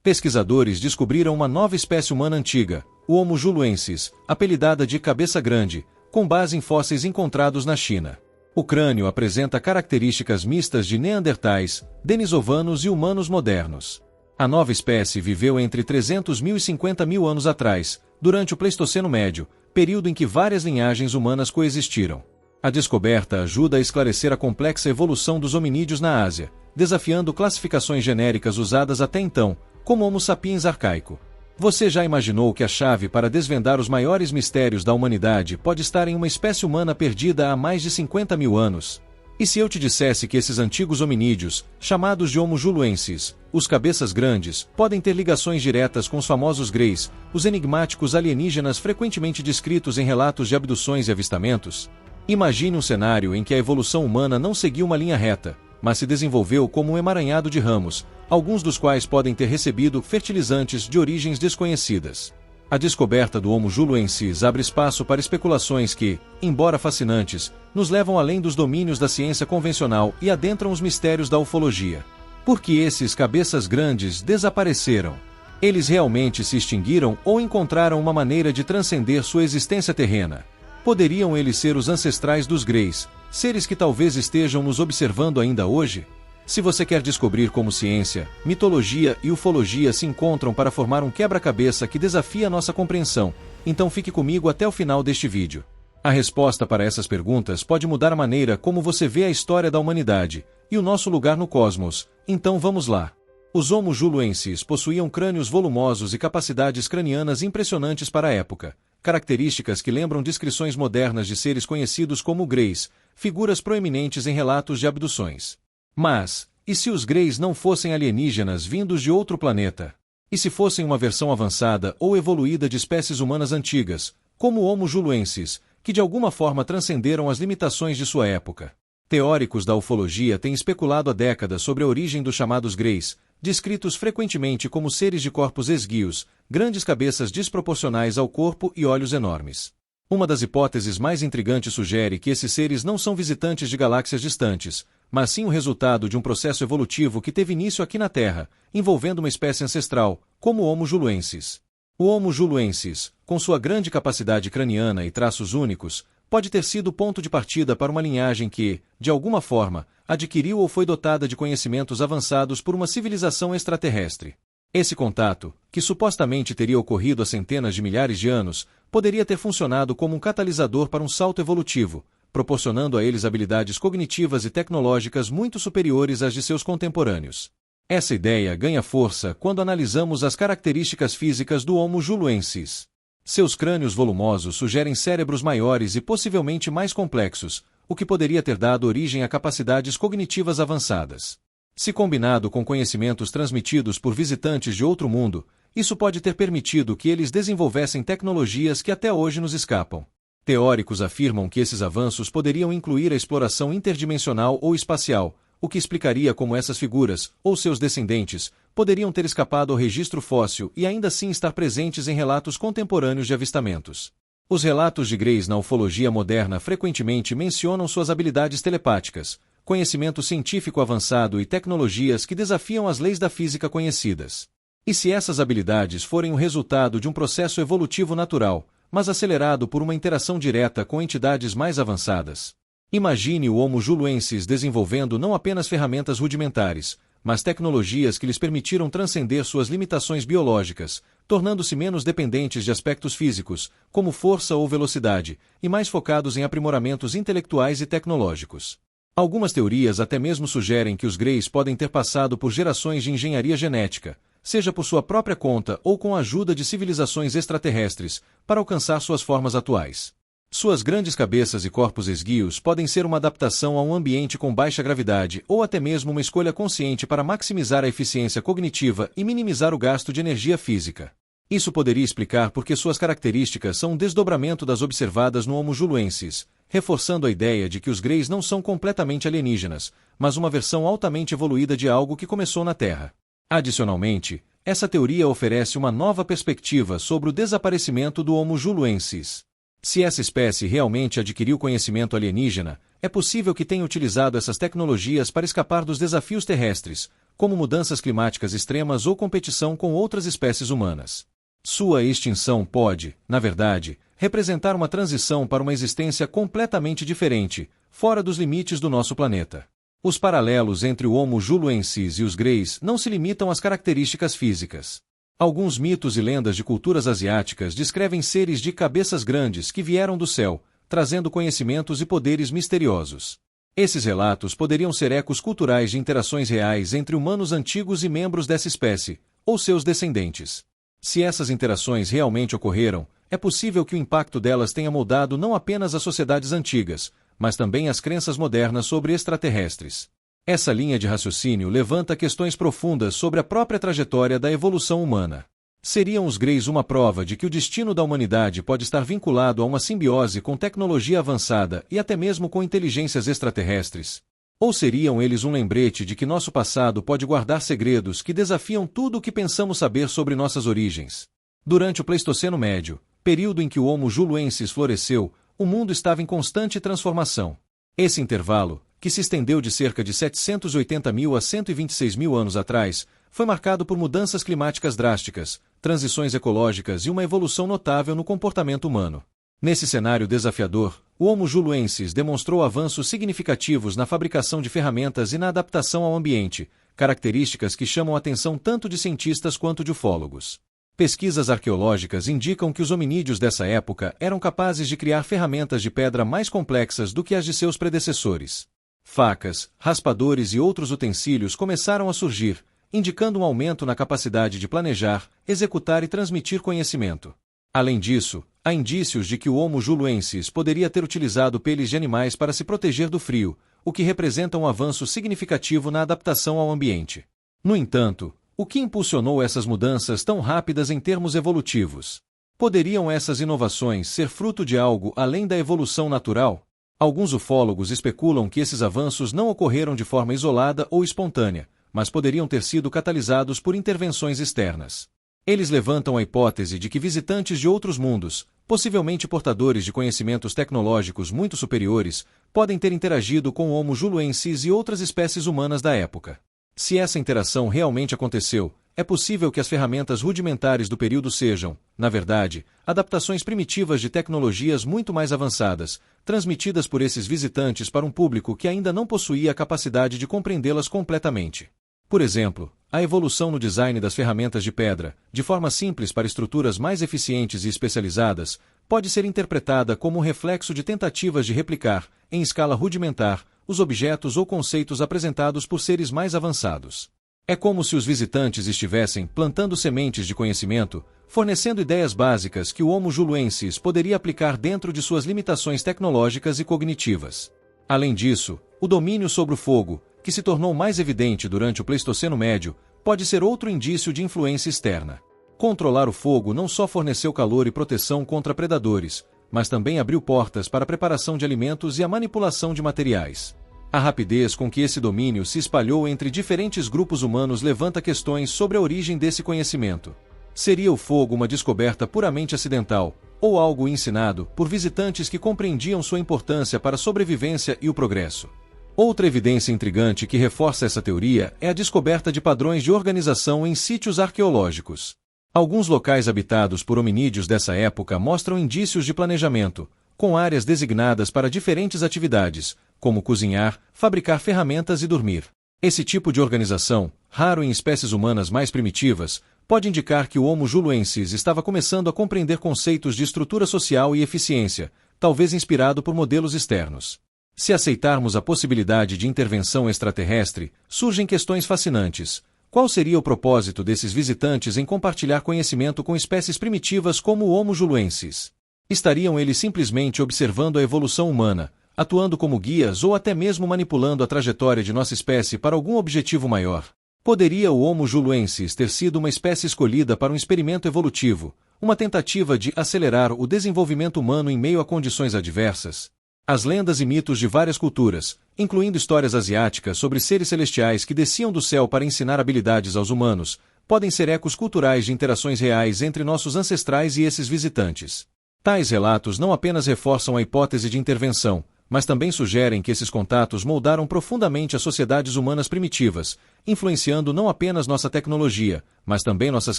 Pesquisadores descobriram uma nova espécie humana antiga, o Homo juluensis, apelidada de cabeça grande, com base em fósseis encontrados na China. O crânio apresenta características mistas de neandertais, denisovanos e humanos modernos. A nova espécie viveu entre 300 mil e 50 mil anos atrás, durante o Pleistoceno Médio, período em que várias linhagens humanas coexistiram. A descoberta ajuda a esclarecer a complexa evolução dos hominídeos na Ásia, desafiando classificações genéricas usadas até então, como Homo sapiens arcaico. Você já imaginou que a chave para desvendar os maiores mistérios da humanidade pode estar em uma espécie humana perdida há mais de 50 mil anos? E se eu te dissesse que esses antigos hominídeos, chamados de Homo juluensis, os cabeças grandes, podem ter ligações diretas com os famosos greys, os enigmáticos alienígenas frequentemente descritos em relatos de abduções e avistamentos? Imagine um cenário em que a evolução humana não seguiu uma linha reta, mas se desenvolveu como um emaranhado de ramos, alguns dos quais podem ter recebido fertilizantes de origens desconhecidas. A descoberta do Homo juluensis abre espaço para especulações que, embora fascinantes, nos levam além dos domínios da ciência convencional e adentram os mistérios da ufologia. Por que esses cabeças grandes desapareceram? Eles realmente se extinguiram ou encontraram uma maneira de transcender sua existência terrena? Poderiam eles ser os ancestrais dos greys, seres que talvez estejam nos observando ainda hoje? Se você quer descobrir como ciência, mitologia e ufologia se encontram para formar um quebra-cabeça que desafia nossa compreensão, então fique comigo até o final deste vídeo. A resposta para essas perguntas pode mudar a maneira como você vê a história da humanidade e o nosso lugar no cosmos, então vamos lá. Os Homo juluensis possuíam crânios volumosos e capacidades cranianas impressionantes para a época, características que lembram descrições modernas de seres conhecidos como greys, figuras proeminentes em relatos de abduções. Mas, e se os greys não fossem alienígenas vindos de outro planeta? E se fossem uma versão avançada ou evoluída de espécies humanas antigas, como o Homo juluensis, que de alguma forma transcenderam as limitações de sua época? Teóricos da ufologia têm especulado há décadas sobre a origem dos chamados greys, descritos frequentemente como seres de corpos esguios, grandes cabeças desproporcionais ao corpo e olhos enormes. Uma das hipóteses mais intrigantes sugere que esses seres não são visitantes de galáxias distantes, mas sim o resultado de um processo evolutivo que teve início aqui na Terra, envolvendo uma espécie ancestral, como o Homo juluensis. O Homo juluensis, com sua grande capacidade craniana e traços únicos, pode ter sido o ponto de partida para uma linhagem que, de alguma forma, adquiriu ou foi dotada de conhecimentos avançados por uma civilização extraterrestre. Esse contato, que supostamente teria ocorrido há centenas de milhares de anos, poderia ter funcionado como um catalisador para um salto evolutivo, proporcionando a eles habilidades cognitivas e tecnológicas muito superiores às de seus contemporâneos. Essa ideia ganha força quando analisamos as características físicas do Homo juluensis. Seus crânios volumosos sugerem cérebros maiores e possivelmente mais complexos, o que poderia ter dado origem a capacidades cognitivas avançadas. Se combinado com conhecimentos transmitidos por visitantes de outro mundo, isso pode ter permitido que eles desenvolvessem tecnologias que até hoje nos escapam. Teóricos afirmam que esses avanços poderiam incluir a exploração interdimensional ou espacial, o que explicaria como essas figuras, ou seus descendentes, poderiam ter escapado ao registro fóssil e ainda assim estar presentes em relatos contemporâneos de avistamentos. Os relatos de greys na ufologia moderna frequentemente mencionam suas habilidades telepáticas, conhecimento científico avançado e tecnologias que desafiam as leis da física conhecidas. E se essas habilidades forem o resultado de um processo evolutivo natural, mas acelerado por uma interação direta com entidades mais avançadas? Imagine o Homo juluensis desenvolvendo não apenas ferramentas rudimentares, mas tecnologias que lhes permitiram transcender suas limitações biológicas, tornando-se menos dependentes de aspectos físicos, como força ou velocidade, e mais focados em aprimoramentos intelectuais e tecnológicos. Algumas teorias até mesmo sugerem que os greys podem ter passado por gerações de engenharia genética, seja por sua própria conta ou com a ajuda de civilizações extraterrestres, para alcançar suas formas atuais. Suas grandes cabeças e corpos esguios podem ser uma adaptação a um ambiente com baixa gravidade ou até mesmo uma escolha consciente para maximizar a eficiência cognitiva e minimizar o gasto de energia física. Isso poderia explicar por que suas características são um desdobramento das observadas no Homo juluensis, reforçando a ideia de que os greys não são completamente alienígenas, mas uma versão altamente evoluída de algo que começou na Terra. Adicionalmente, essa teoria oferece uma nova perspectiva sobre o desaparecimento do Homo juluensis. Se essa espécie realmente adquiriu conhecimento alienígena, é possível que tenha utilizado essas tecnologias para escapar dos desafios terrestres, como mudanças climáticas extremas ou competição com outras espécies humanas. Sua extinção pode, na verdade, representar uma transição para uma existência completamente diferente, fora dos limites do nosso planeta. Os paralelos entre o Homo juluensis e os greys não se limitam às características físicas. Alguns mitos e lendas de culturas asiáticas descrevem seres de cabeças grandes que vieram do céu, trazendo conhecimentos e poderes misteriosos. Esses relatos poderiam ser ecos culturais de interações reais entre humanos antigos e membros dessa espécie, ou seus descendentes. Se essas interações realmente ocorreram, é possível que o impacto delas tenha moldado não apenas as sociedades antigas, mas também as crenças modernas sobre extraterrestres. Essa linha de raciocínio levanta questões profundas sobre a própria trajetória da evolução humana. Seriam os greys uma prova de que o destino da humanidade pode estar vinculado a uma simbiose com tecnologia avançada e até mesmo com inteligências extraterrestres? Ou seriam eles um lembrete de que nosso passado pode guardar segredos que desafiam tudo o que pensamos saber sobre nossas origens? Durante o Pleistoceno Médio, período em que o Homo juluensis floresceu, o mundo estava em constante transformação. Esse intervalo, que se estendeu de cerca de 780.000 a 126.000 anos atrás, foi marcado por mudanças climáticas drásticas, transições ecológicas e uma evolução notável no comportamento humano. Nesse cenário desafiador, o Homo juluensis demonstrou avanços significativos na fabricação de ferramentas e na adaptação ao ambiente, características que chamam a atenção tanto de cientistas quanto de ufólogos. Pesquisas arqueológicas indicam que os hominídeos dessa época eram capazes de criar ferramentas de pedra mais complexas do que as de seus predecessores. Facas, raspadores e outros utensílios começaram a surgir, indicando um aumento na capacidade de planejar, executar e transmitir conhecimento. Além disso, há indícios de que o Homo juluensis poderia ter utilizado peles de animais para se proteger do frio, o que representa um avanço significativo na adaptação ao ambiente. No entanto, o que impulsionou essas mudanças tão rápidas em termos evolutivos? Poderiam essas inovações ser fruto de algo além da evolução natural? Alguns ufólogos especulam que esses avanços não ocorreram de forma isolada ou espontânea, mas poderiam ter sido catalisados por intervenções externas. Eles levantam a hipótese de que visitantes de outros mundos, possivelmente portadores de conhecimentos tecnológicos muito superiores, podem ter interagido com o Homo juluensis e outras espécies humanas da época. Se essa interação realmente aconteceu, é possível que as ferramentas rudimentares do período sejam, na verdade, adaptações primitivas de tecnologias muito mais avançadas, transmitidas por esses visitantes para um público que ainda não possuía a capacidade de compreendê-las completamente. Por exemplo, a evolução no design das ferramentas de pedra, de forma simples para estruturas mais eficientes e especializadas, pode ser interpretada como um reflexo de tentativas de replicar, em escala rudimentar, os objetos ou conceitos apresentados por seres mais avançados. É como se os visitantes estivessem plantando sementes de conhecimento, fornecendo ideias básicas que o Homo juluensis poderia aplicar dentro de suas limitações tecnológicas e cognitivas. Além disso, o domínio sobre o fogo, que se tornou mais evidente durante o Pleistoceno Médio, pode ser outro indício de influência externa. Controlar o fogo não só forneceu calor e proteção contra predadores, mas também abriu portas para a preparação de alimentos e a manipulação de materiais. A rapidez com que esse domínio se espalhou entre diferentes grupos humanos levanta questões sobre a origem desse conhecimento. Seria o fogo uma descoberta puramente acidental, ou algo ensinado por visitantes que compreendiam sua importância para a sobrevivência e o progresso? Outra evidência intrigante que reforça essa teoria é a descoberta de padrões de organização em sítios arqueológicos. Alguns locais habitados por hominídeos dessa época mostram indícios de planejamento, com áreas designadas para diferentes atividades, como cozinhar, fabricar ferramentas e dormir. Esse tipo de organização, raro em espécies humanas mais primitivas, pode indicar que o Homo juluensis estava começando a compreender conceitos de estrutura social e eficiência, talvez inspirado por modelos externos. Se aceitarmos a possibilidade de intervenção extraterrestre, surgem questões fascinantes. Qual seria o propósito desses visitantes em compartilhar conhecimento com espécies primitivas como o Homo juluensis? Estariam eles simplesmente observando a evolução humana, atuando como guias ou até mesmo manipulando a trajetória de nossa espécie para algum objetivo maior? Poderia o Homo juluensis ter sido uma espécie escolhida para um experimento evolutivo, uma tentativa de acelerar o desenvolvimento humano em meio a condições adversas? As lendas e mitos de várias culturas, incluindo histórias asiáticas sobre seres celestiais que desciam do céu para ensinar habilidades aos humanos, podem ser ecos culturais de interações reais entre nossos ancestrais e esses visitantes. Tais relatos não apenas reforçam a hipótese de intervenção, mas também sugerem que esses contatos moldaram profundamente as sociedades humanas primitivas, influenciando não apenas nossa tecnologia, mas também nossas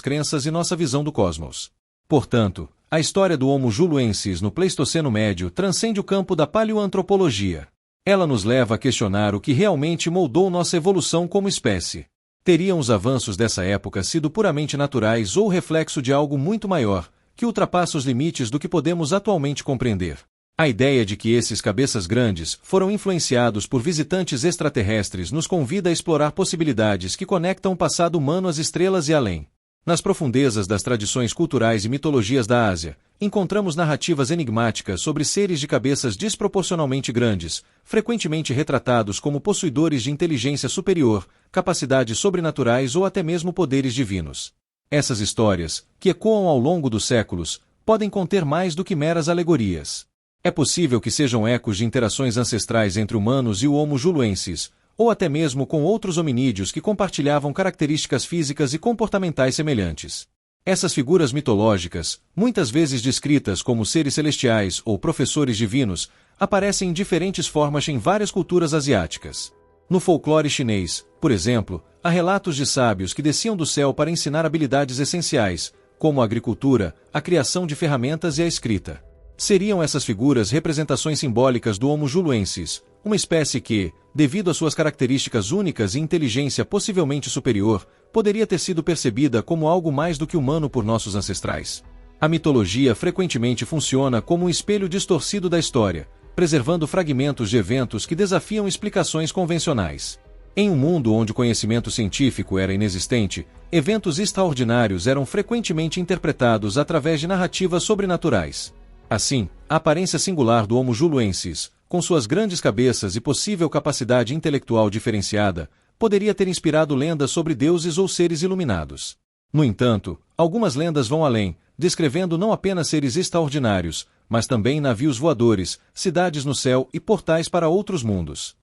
crenças e nossa visão do cosmos. Portanto, a história do Homo juluensis no Pleistoceno Médio transcende o campo da paleoantropologia. Ela nos leva a questionar o que realmente moldou nossa evolução como espécie. Teriam os avanços dessa época sido puramente naturais ou reflexo de algo muito maior, que ultrapassa os limites do que podemos atualmente compreender? A ideia de que esses cabeças grandes foram influenciados por visitantes extraterrestres nos convida a explorar possibilidades que conectam o passado humano às estrelas e além. Nas profundezas das tradições culturais e mitologias da Ásia, encontramos narrativas enigmáticas sobre seres de cabeças desproporcionalmente grandes, frequentemente retratados como possuidores de inteligência superior, capacidades sobrenaturais ou até mesmo poderes divinos. Essas histórias, que ecoam ao longo dos séculos, podem conter mais do que meras alegorias. É possível que sejam ecos de interações ancestrais entre humanos e o Homo juluensis, ou até mesmo com outros hominídeos que compartilhavam características físicas e comportamentais semelhantes. Essas figuras mitológicas, muitas vezes descritas como seres celestiais ou professores divinos, aparecem em diferentes formas em várias culturas asiáticas. No folclore chinês, por exemplo, há relatos de sábios que desciam do céu para ensinar habilidades essenciais, como a agricultura, a criação de ferramentas e a escrita. Seriam essas figuras representações simbólicas do Homo juluensis, uma espécie que, devido às suas características únicas e inteligência possivelmente superior, poderia ter sido percebida como algo mais do que humano por nossos ancestrais. A mitologia frequentemente funciona como um espelho distorcido da história, preservando fragmentos de eventos que desafiam explicações convencionais. Em um mundo onde o conhecimento científico era inexistente, eventos extraordinários eram frequentemente interpretados através de narrativas sobrenaturais. Assim, a aparência singular do Homo juluensis, com suas grandes cabeças e possível capacidade intelectual diferenciada, poderia ter inspirado lendas sobre deuses ou seres iluminados. No entanto, algumas lendas vão além, descrevendo não apenas seres extraordinários, mas também navios voadores, cidades no céu e portais para outros mundos.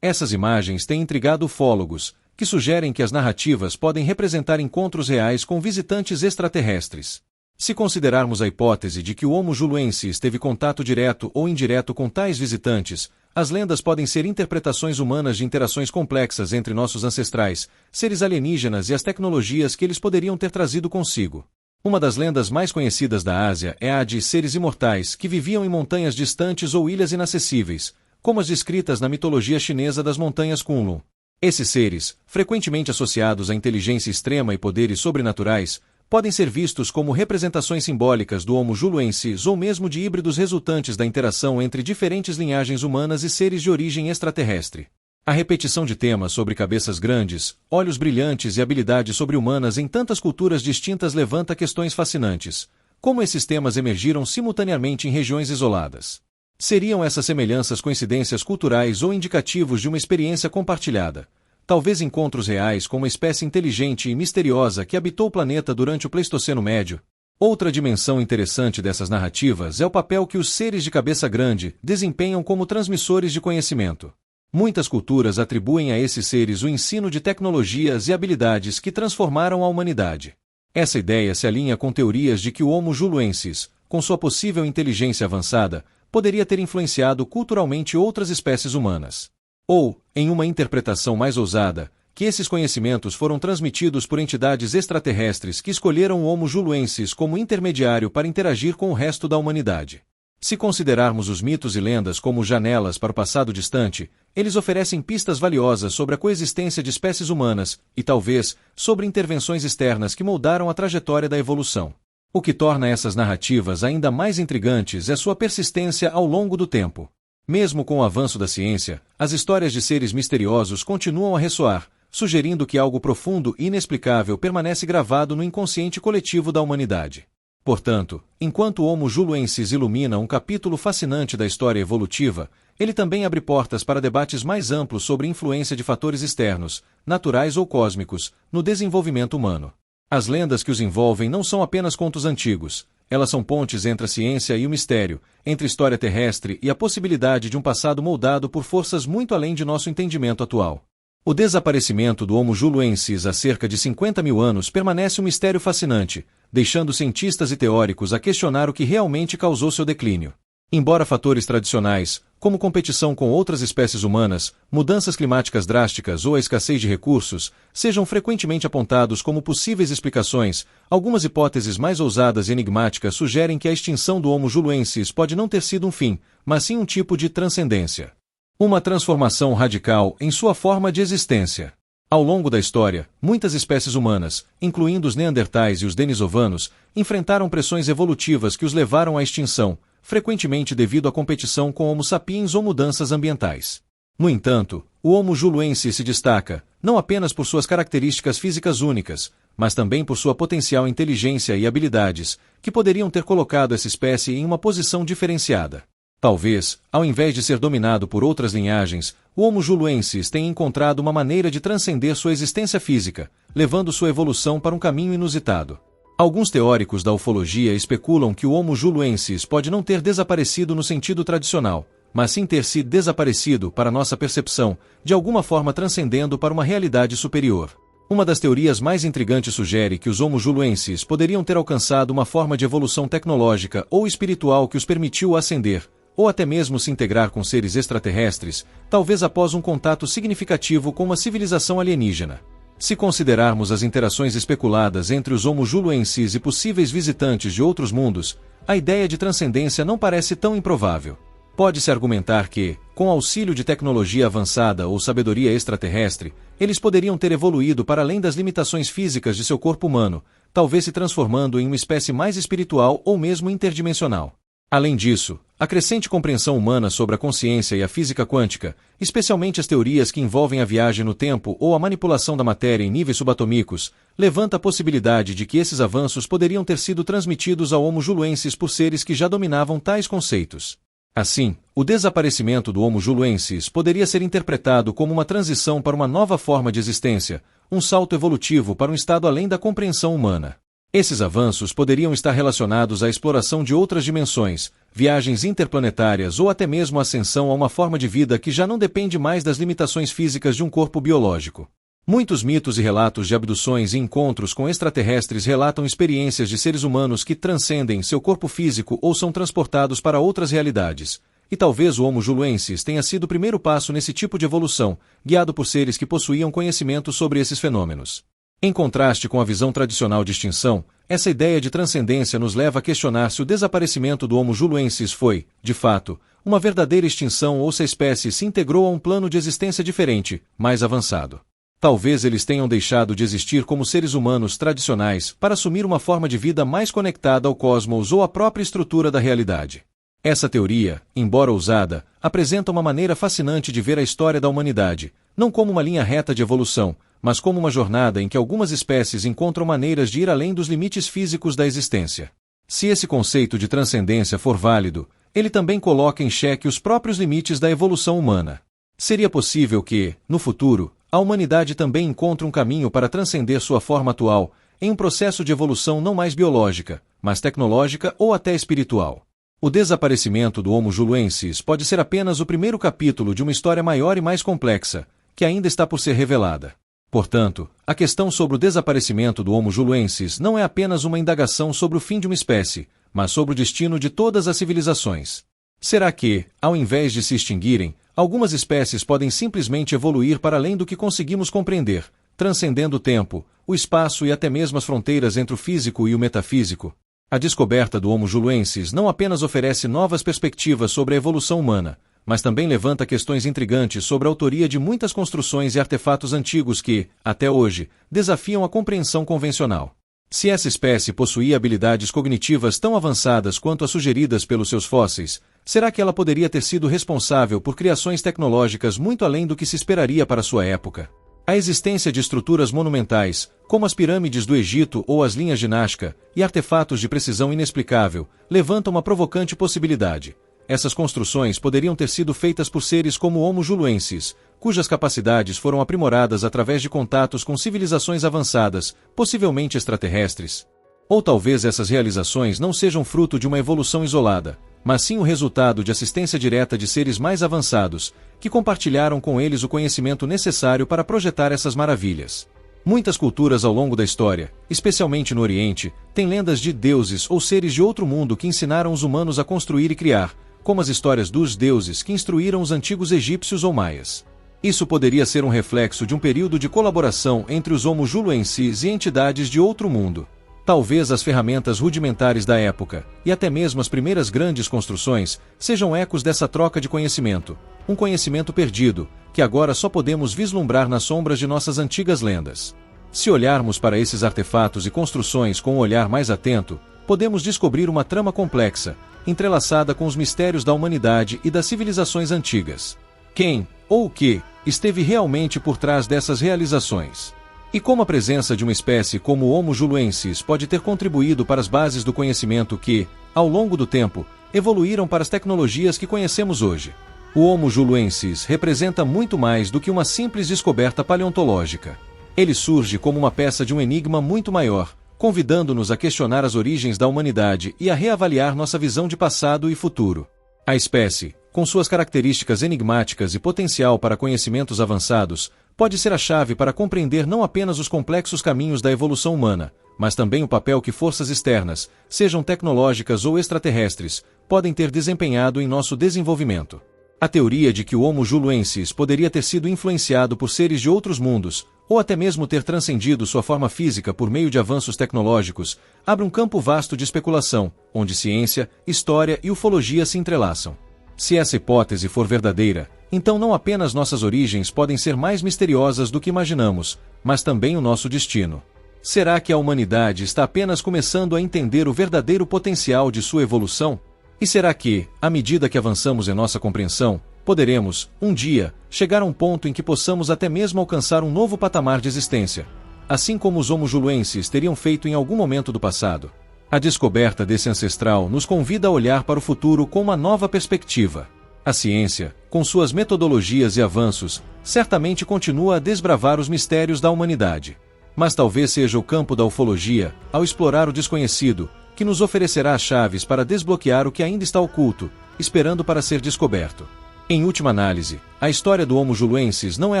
Essas imagens têm intrigado ufólogos, que sugerem que as narrativas podem representar encontros reais com visitantes extraterrestres. Se considerarmos a hipótese de que o Homo juluensis teve contato direto ou indireto com tais visitantes, as lendas podem ser interpretações humanas de interações complexas entre nossos ancestrais, seres alienígenas e as tecnologias que eles poderiam ter trazido consigo. Uma das lendas mais conhecidas da Ásia é a de seres imortais que viviam em montanhas distantes ou ilhas inacessíveis, como as descritas na mitologia chinesa das montanhas Kunlun. Esses seres, frequentemente associados à inteligência extrema e poderes sobrenaturais, podem ser vistos como representações simbólicas do Homo juluensis ou mesmo de híbridos resultantes da interação entre diferentes linhagens humanas e seres de origem extraterrestre. A repetição de temas sobre cabeças grandes, olhos brilhantes e habilidades sobre-humanas em tantas culturas distintas levanta questões fascinantes. Como esses temas emergiram simultaneamente em regiões isoladas? Seriam essas semelhanças coincidências culturais ou indicativos de uma experiência compartilhada? Talvez encontros reais com uma espécie inteligente e misteriosa que habitou o planeta durante o Pleistoceno Médio. Outra dimensão interessante dessas narrativas é o papel que os seres de cabeça grande desempenham como transmissores de conhecimento. Muitas culturas atribuem a esses seres o ensino de tecnologias e habilidades que transformaram a humanidade. Essa ideia se alinha com teorias de que o Homo juluensis, com sua possível inteligência avançada, poderia ter influenciado culturalmente outras espécies humanas. Ou, em uma interpretação mais ousada, que esses conhecimentos foram transmitidos por entidades extraterrestres que escolheram o Homo juluensis como intermediário para interagir com o resto da humanidade. Se considerarmos os mitos e lendas como janelas para o passado distante, eles oferecem pistas valiosas sobre a coexistência de espécies humanas e, talvez, sobre intervenções externas que moldaram a trajetória da evolução. O que torna essas narrativas ainda mais intrigantes é sua persistência ao longo do tempo. Mesmo com o avanço da ciência, as histórias de seres misteriosos continuam a ressoar, sugerindo que algo profundo e inexplicável permanece gravado no inconsciente coletivo da humanidade. Portanto, enquanto o Homo juluensis ilumina um capítulo fascinante da história evolutiva, ele também abre portas para debates mais amplos sobre a influência de fatores externos, naturais ou cósmicos, no desenvolvimento humano. As lendas que os envolvem não são apenas contos antigos, elas são pontes entre a ciência e o mistério, entre a história terrestre e a possibilidade de um passado moldado por forças muito além de nosso entendimento atual. O desaparecimento do Homo juluensis há cerca de 50 mil anos permanece um mistério fascinante, deixando cientistas e teóricos a questionar o que realmente causou seu declínio. Embora fatores tradicionais, como competição com outras espécies humanas, mudanças climáticas drásticas ou a escassez de recursos, sejam frequentemente apontados como possíveis explicações, algumas hipóteses mais ousadas e enigmáticas sugerem que a extinção do Homo juluensis pode não ter sido um fim, mas sim um tipo de transcendência. Uma transformação radical em sua forma de existência. Ao longo da história, muitas espécies humanas, incluindo os neandertais e os denisovanos, enfrentaram pressões evolutivas que os levaram à extinção, frequentemente devido à competição com Homo sapiens ou mudanças ambientais. No entanto, o Homo juluensis se destaca, não apenas por suas características físicas únicas, mas também por sua potencial inteligência e habilidades, que poderiam ter colocado essa espécie em uma posição diferenciada. Talvez, ao invés de ser dominado por outras linhagens, o Homo juluensis tenha encontrado uma maneira de transcender sua existência física, levando sua evolução para um caminho inusitado. Alguns teóricos da ufologia especulam que o Homo juluensis pode não ter desaparecido no sentido tradicional, mas sim ter se desaparecido para nossa percepção, de alguma forma transcendendo para uma realidade superior. Uma das teorias mais intrigantes sugere que os Homo juluensis poderiam ter alcançado uma forma de evolução tecnológica ou espiritual que os permitiu ascender, ou até mesmo se integrar com seres extraterrestres, talvez após um contato significativo com uma civilização alienígena. Se considerarmos as interações especuladas entre os Homo juluensis e possíveis visitantes de outros mundos, a ideia de transcendência não parece tão improvável. Pode-se argumentar que, com auxílio de tecnologia avançada ou sabedoria extraterrestre, eles poderiam ter evoluído para além das limitações físicas de seu corpo humano, talvez se transformando em uma espécie mais espiritual ou mesmo interdimensional. Além disso, a crescente compreensão humana sobre a consciência e a física quântica, especialmente as teorias que envolvem a viagem no tempo ou a manipulação da matéria em níveis subatômicos, levanta a possibilidade de que esses avanços poderiam ter sido transmitidos ao Homo juluensis por seres que já dominavam tais conceitos. Assim, o desaparecimento do Homo juluensis poderia ser interpretado como uma transição para uma nova forma de existência, um salto evolutivo para um estado além da compreensão humana. Esses avanços poderiam estar relacionados à exploração de outras dimensões, viagens interplanetárias ou até mesmo a ascensão a uma forma de vida que já não depende mais das limitações físicas de um corpo biológico. Muitos mitos e relatos de abduções e encontros com extraterrestres relatam experiências de seres humanos que transcendem seu corpo físico ou são transportados para outras realidades. E talvez o Homo juluensis tenha sido o primeiro passo nesse tipo de evolução, guiado por seres que possuíam conhecimento sobre esses fenômenos. Em contraste com a visão tradicional de extinção, essa ideia de transcendência nos leva a questionar se o desaparecimento do Homo juluensis foi, de fato, uma verdadeira extinção ou se a espécie se integrou a um plano de existência diferente, mais avançado. Talvez eles tenham deixado de existir como seres humanos tradicionais para assumir uma forma de vida mais conectada ao cosmos ou à própria estrutura da realidade. Essa teoria, embora ousada, apresenta uma maneira fascinante de ver a história da humanidade, não como uma linha reta de evolução, mas como uma jornada em que algumas espécies encontram maneiras de ir além dos limites físicos da existência. Se esse conceito de transcendência for válido, ele também coloca em xeque os próprios limites da evolução humana. Seria possível que, no futuro, a humanidade também encontre um caminho para transcender sua forma atual, em um processo de evolução não mais biológica, mas tecnológica ou até espiritual. O desaparecimento do Homo juluensis pode ser apenas o primeiro capítulo de uma história maior e mais complexa, que ainda está por ser revelada. Portanto, a questão sobre o desaparecimento do Homo juluensis não é apenas uma indagação sobre o fim de uma espécie, mas sobre o destino de todas as civilizações. Será que, ao invés de se extinguirem, algumas espécies podem simplesmente evoluir para além do que conseguimos compreender, transcendendo o tempo, o espaço e até mesmo as fronteiras entre o físico e o metafísico? A descoberta do Homo juluensis não apenas oferece novas perspectivas sobre a evolução humana, mas também levanta questões intrigantes sobre a autoria de muitas construções e artefatos antigos que, até hoje, desafiam a compreensão convencional. Se essa espécie possuía habilidades cognitivas tão avançadas quanto as sugeridas pelos seus fósseis, será que ela poderia ter sido responsável por criações tecnológicas muito além do que se esperaria para sua época? A existência de estruturas monumentais, como as pirâmides do Egito ou as linhas de Nazca, e artefatos de precisão inexplicável, levanta uma provocante possibilidade. Essas construções poderiam ter sido feitas por seres como o Homo juluensis, cujas capacidades foram aprimoradas através de contatos com civilizações avançadas, possivelmente extraterrestres. Ou talvez essas realizações não sejam fruto de uma evolução isolada, mas sim o resultado de assistência direta de seres mais avançados, que compartilharam com eles o conhecimento necessário para projetar essas maravilhas. Muitas culturas ao longo da história, especialmente no Oriente, têm lendas de deuses ou seres de outro mundo que ensinaram os humanos a construir e criar, como as histórias dos deuses que instruíram os antigos egípcios ou maias. Isso poderia ser um reflexo de um período de colaboração entre os Homo Juluensis e entidades de outro mundo. Talvez as ferramentas rudimentares da época, e até mesmo as primeiras grandes construções, sejam ecos dessa troca de conhecimento, um conhecimento perdido, que agora só podemos vislumbrar nas sombras de nossas antigas lendas. Se olharmos para esses artefatos e construções com um olhar mais atento, podemos descobrir uma trama complexa, entrelaçada com os mistérios da humanidade e das civilizações antigas. Quem, ou o que, esteve realmente por trás dessas realizações? E como a presença de uma espécie como o Homo Juluensis pode ter contribuído para as bases do conhecimento que, ao longo do tempo, evoluíram para as tecnologias que conhecemos hoje? O Homo Juluensis representa muito mais do que uma simples descoberta paleontológica. Ele surge como uma peça de um enigma muito maior, convidando-nos a questionar as origens da humanidade e a reavaliar nossa visão de passado e futuro. A espécie, com suas características enigmáticas e potencial para conhecimentos avançados, pode ser a chave para compreender não apenas os complexos caminhos da evolução humana, mas também o papel que forças externas, sejam tecnológicas ou extraterrestres, podem ter desempenhado em nosso desenvolvimento. A teoria de que o Homo Juluensis poderia ter sido influenciado por seres de outros mundos, ou até mesmo ter transcendido sua forma física por meio de avanços tecnológicos, abre um campo vasto de especulação, onde ciência, história e ufologia se entrelaçam. Se essa hipótese for verdadeira, então não apenas nossas origens podem ser mais misteriosas do que imaginamos, mas também o nosso destino. Será que a humanidade está apenas começando a entender o verdadeiro potencial de sua evolução? E será que, à medida que avançamos em nossa compreensão, poderemos, um dia, chegar a um ponto em que possamos até mesmo alcançar um novo patamar de existência, assim como os Homo Juluensis teriam feito em algum momento do passado? A descoberta desse ancestral nos convida a olhar para o futuro com uma nova perspectiva. A ciência, com suas metodologias e avanços, certamente continua a desbravar os mistérios da humanidade. Mas talvez seja o campo da ufologia, ao explorar o desconhecido, que nos oferecerá as chaves para desbloquear o que ainda está oculto, esperando para ser descoberto. Em última análise, a história do Homo Juluensis não é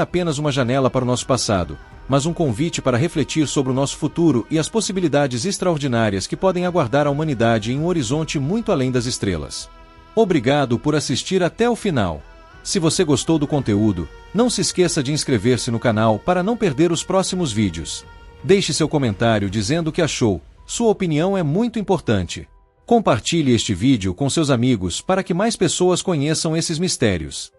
apenas uma janela para o nosso passado, mas um convite para refletir sobre o nosso futuro e as possibilidades extraordinárias que podem aguardar a humanidade em um horizonte muito além das estrelas. Obrigado por assistir até o final. Se você gostou do conteúdo, não se esqueça de inscrever-se no canal para não perder os próximos vídeos. Deixe seu comentário dizendo o que achou. Sua opinião é muito importante. Compartilhe este vídeo com seus amigos para que mais pessoas conheçam esses mistérios.